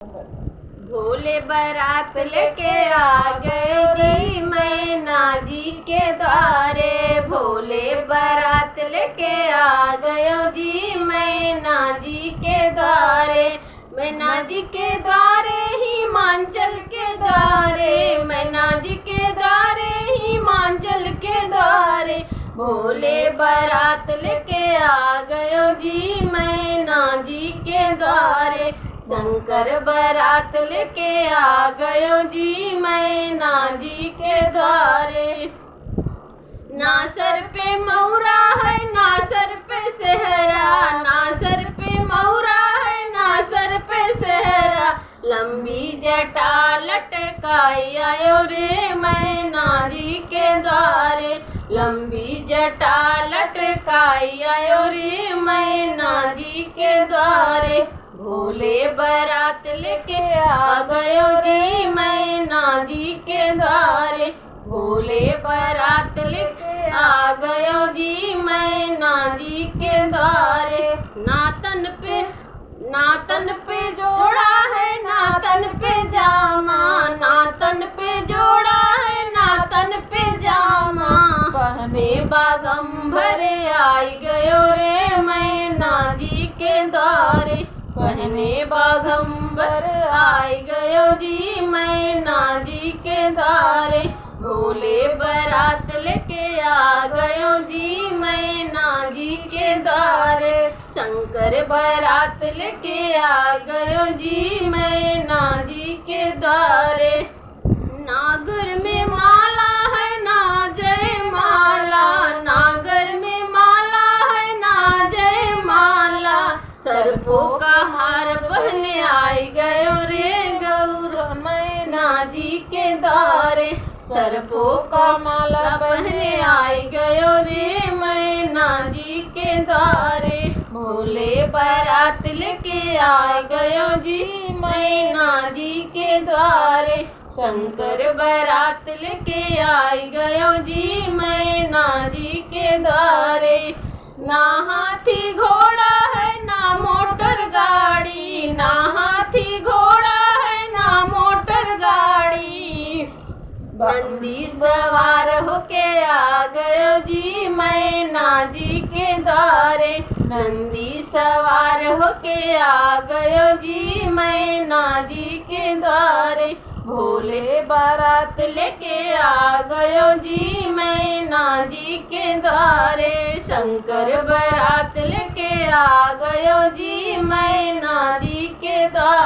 भोले बारात लेके आ गए जी मैना जी के द्वारे। भोले बारात लेके आ गए जी मैना जी के द्वारे। मैना जी के द्वारे हिमाचल के द्वारे। मैना जी के द्वारे हिमाचल के द्वारे। भोले बारात लेके आ गए जी मैना जी के द्वारे। शंकर बारात लेके आ गयो जी मैना जी के द्वारे। ना सर पे मौरा है ना सर पे सेहरा। ना सर पे मौरा है ना सर पे सेहरा। लंबी जटा लटकाई आयो रे मैना जी के द्वारे। लंबी जटा लटकाई आयो रे मैना जी के द्वारे। भोले बारात लेके आ गयो जी मैना जी के द्वारे। भोले बारात लेके आ गयो जी मैना जी के द्वारे। नातन पे जोड़ा है नातन पे जामा। नातन पे जोड़ा है नातन पे जामा। पहने बागंबर आई गयो रे मैना जी के द्वारे। पहने बागंबर आई गयो जी मैना जी के द्वारे। भोले बारात लेके आ गयो जी मैना जी के द्वारे। शंकर बारात लेके आ गयो जी मैना जी के द्वारे। नागर में माला है ना जय माला। नागर में माला है ना जय माला। सर्पों का हार पहने आई गयो रे गौर मैना जी के द्वारे। सर्पों का माला पहने आई गयो रे मैना जी के द्वारे। भोले बारात लेके आ गयो जी मैना जी के द्वारे। शंकर बारात लेके आई गयो जी मैना जी के द्वारे। ना हाथी घोड़ा है ना मोटर गाड़ी। ना हाथी घोड़ा है ना मोटर गाड़ी। नंदी सवार होके आ गयो जी मैना जी के द्वारे। नंदी सवार होके आ गयो जी मैना जी के द्वारे। भोले बारात लेके आ गयो जी मैना जी के द्वारे। शंकर बारात लेके आ गयो जी मैना जी के द्वारे।